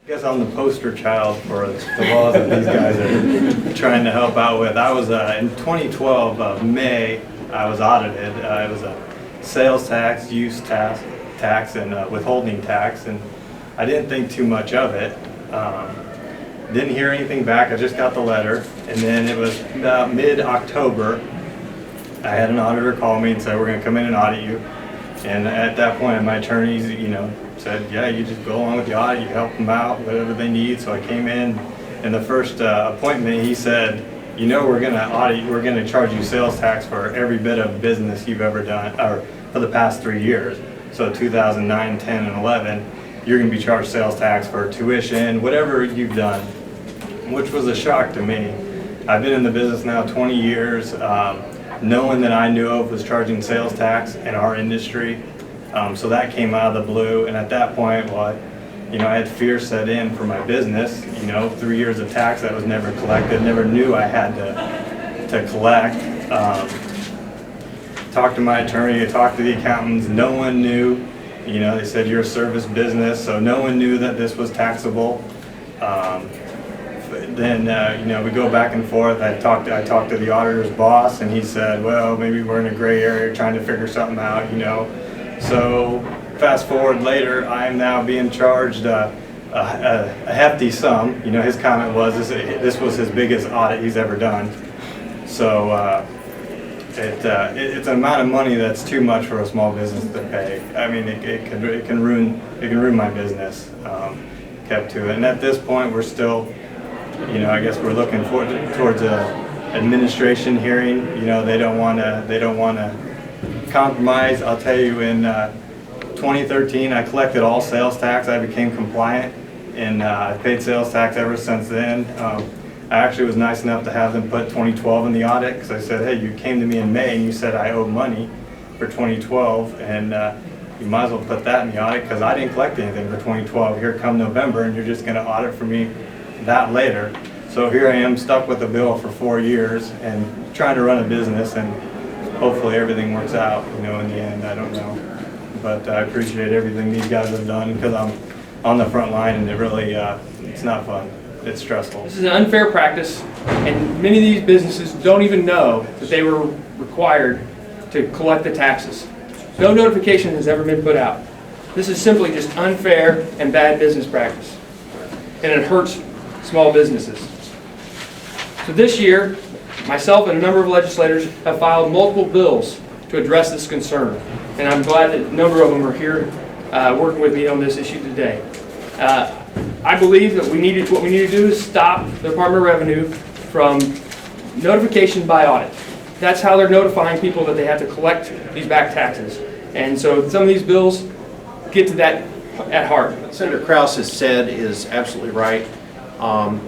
I guess I'm the poster child for the laws that these guys are trying to help out with. I was in 2012, May, I was audited. It was a sales tax, use tax, and withholding tax, and I didn't think too much of it. Didn't hear anything back. I just got the letter, and then it was about mid-October. I had an auditor call me and say, "We're going to come in and audit you." And at that point, my attorneys, said, "Yeah, you just go along with the audit, you help them out, whatever they need." So I came in, and the first appointment, he said, "We're going to audit, we're going to charge you sales tax for every bit of business you've ever done, or for the past 3 years. So 2009, 10, and 11, you're going to be charged sales tax for tuition, whatever you've done," which was a shock to me. I've been in the business now 20 years. No one that I knew of was charging sales tax in our industry. So that came out of the blue, and at that point, I had fear set in for my business. 3 years of tax that was never collected, never knew I had to collect. Talked to my attorney, I talked to the accountants, no one knew. They said you're a service business, so no one knew that this was taxable. Then we go back and forth. I talked to the auditor's boss, and he said, "Well, maybe we're in a gray area trying to figure something out." So fast forward later, I am now being charged a hefty sum. His comment was this was his biggest audit he's ever done. So it's an amount of money that's too much for a small business to pay. I mean, it can ruin my business. Kept to it, and at this point, we're still, I guess we're looking towards a administration hearing. They don't want to compromise. I'll tell you, in 2013, I collected all sales tax. I became compliant, and I paid sales tax ever since then. I actually was nice enough to have them put 2012 in the audit, because I said, "Hey, you came to me in May and you said I owed money for 2012, and you might as well put that in the audit, because I didn't collect anything for 2012. Here come November, and you're just going to audit for me that later." So here I am, stuck with a bill for 4 years and trying to run a business, and hopefully everything works out, in the end. I don't know. But I appreciate everything these guys have done, because I'm on the front line, and it really, it's not fun. It's stressful. This is an unfair practice, and many of these businesses don't even know that they were required to collect the taxes. No notification has ever been put out. This is simply just unfair and bad business practice, and it hurts small businesses. So this year, myself and a number of legislators have filed multiple bills to address this concern, and I'm glad that a number of them are here working with me on this issue today. I believe that what we need to do is stop the Department of Revenue from notification by audit. That's how they're notifying people that they have to collect these back taxes. And so some of these bills get to that at heart. What Senator Kraus has said is absolutely right.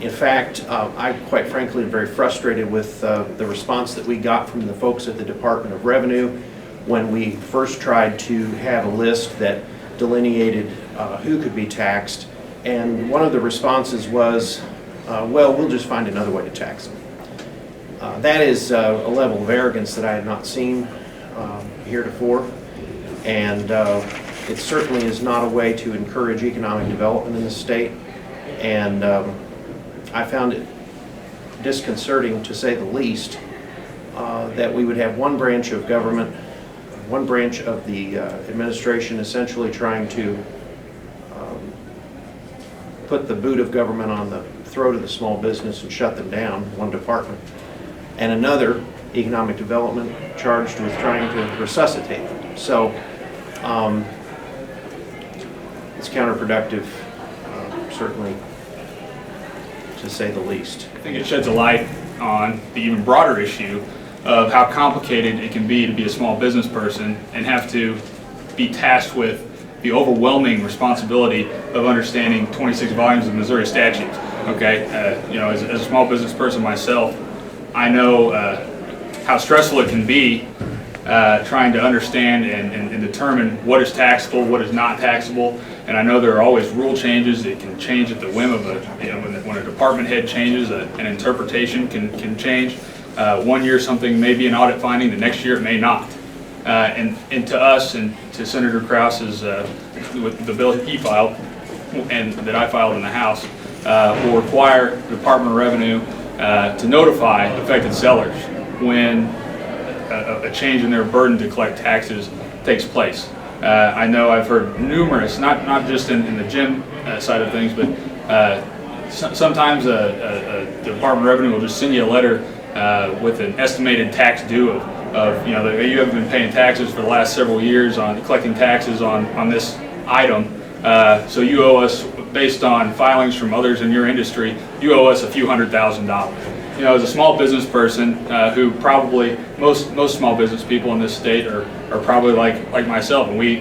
In fact, I quite frankly am very frustrated with the response that we got from the folks at the Department of Revenue when we first tried to have a list that delineated who could be taxed. And one of the responses was, "Well, we'll just find another way to tax them." That is a level of arrogance that I had not seen heretofore, and it certainly is not a way to encourage economic development in the state. And I found it disconcerting, to say the least, that we would have one branch of government, one branch of the administration essentially trying to put the boot of government on the throat of the small business and shut them down, one department, and another, economic development, charged with trying to resuscitate them. So it's counterproductive, certainly, to say the least. I think it sheds a light on the even broader issue of how complicated it can be to be a small business person and have to be tasked with the overwhelming responsibility of understanding 26 volumes of Missouri statutes. Okay, as a small business person myself, I know how stressful it can be trying to understand and determine what is taxable, what is not taxable. And I know there are always rule changes. It can change at the whim of when a department head changes, an interpretation can change. One year something may be an audit finding, the next year it may not. And to us and to Senator Kraus's, with the bill he filed, and that I filed in the House, will require the Department of Revenue to notify affected sellers when a change in their burden to collect taxes takes place. I know I've heard numerous, not just in the gym side of things, but sometimes the Department of Revenue will just send you a letter with an estimated tax due of that you haven't been paying taxes for the last several years on collecting taxes on this item. So you owe us, based on filings from others in your industry, you owe us a few $100,000. As a small business person who probably, most small business people in this state are probably like myself, and we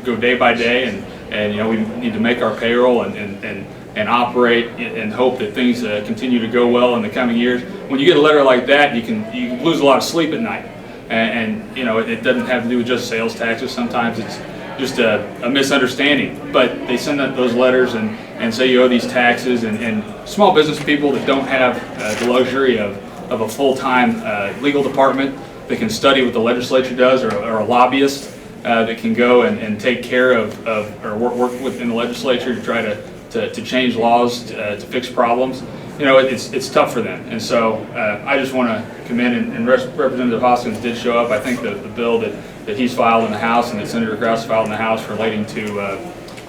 go day by day, and we need to make our payroll and operate and hope that things continue to go well in the coming years. When you get a letter like that, you can lose a lot of sleep at night, and it doesn't have to do with just sales taxes. Sometimes it's just a misunderstanding, but they send out those letters and say you owe these taxes, and small business people that don't have the luxury of a full-time legal department that can study what the legislature does, or a lobbyist that can go and take care of or work within the legislature to try to change laws to fix problems. It's tough for them, and so I just want to commend, and Representative Hoskins did show up. I think the bill that he's filed in the House and that Senator Kraus filed in the House relating to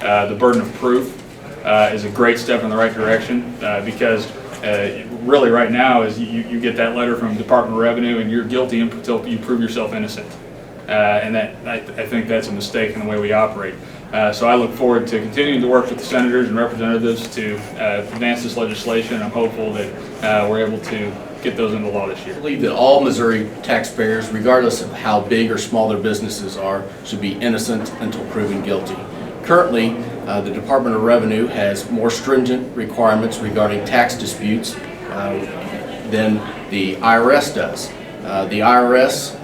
the burden of proof is a great step in the right direction, because really right now is you get that letter from the Department of Revenue and you're guilty until you prove yourself innocent, and I think that's a mistake in the way we operate. So I look forward to continuing to work with the senators and representatives to advance this legislation. I'm hopeful that we're able to get those into law this year. I believe that all Missouri taxpayers, regardless of how big or small their businesses are, should be innocent until proven guilty. Currently, the Department of Revenue has more stringent requirements regarding tax disputes than the IRS does. The IRS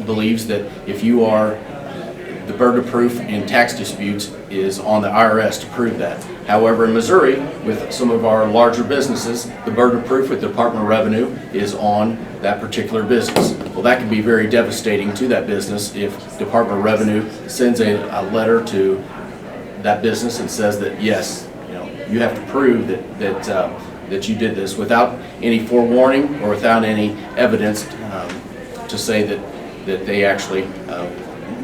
believes that if you are the burden of proof in tax disputes is on the IRS to prove that. However, in Missouri, with some of our larger businesses, the burden of proof with the Department of Revenue is on that particular business. Well, that can be very devastating to that business if Department of Revenue sends a letter to that business and says that, yes, you have to prove that you did this without any forewarning or without any evidence to say that they actually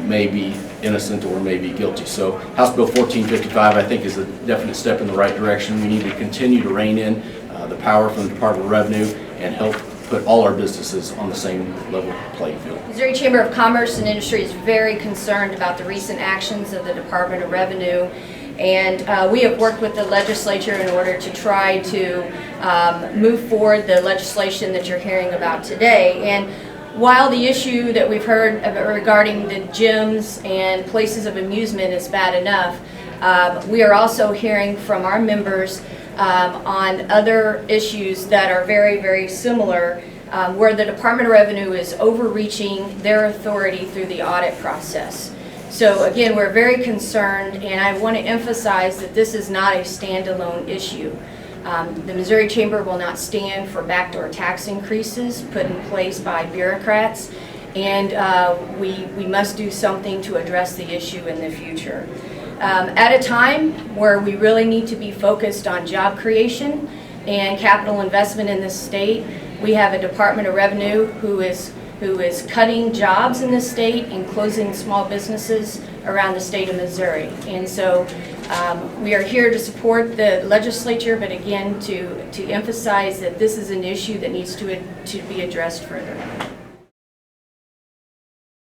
may be innocent or may be guilty. So House Bill 1455, I think, is a definite step in the right direction. We need to continue to rein in the power from the Department of Revenue and help put all our businesses on the same level playing field. Missouri Chamber of Commerce and Industry is very concerned about the recent actions of the Department of Revenue, and we have worked with the legislature in order to try to move forward the legislation that you're hearing about today. And while the issue that we've heard regarding the gyms and places of amusement is bad enough, we are also hearing from our members on other issues that are very, very similar, where the Department of Revenue is overreaching their authority through the audit process. So again, we're very concerned, and I want to emphasize that this is not a standalone issue. The Missouri Chamber will not stand for backdoor tax increases put in place by bureaucrats, and we must do something to address the issue in the future. At a time where we really need to be focused on job creation and capital investment in this state, we have a Department of Revenue who is cutting jobs in the state and closing small businesses around the state of Missouri. And so we are here to support the legislature, but again to emphasize that this is an issue that needs to be addressed further.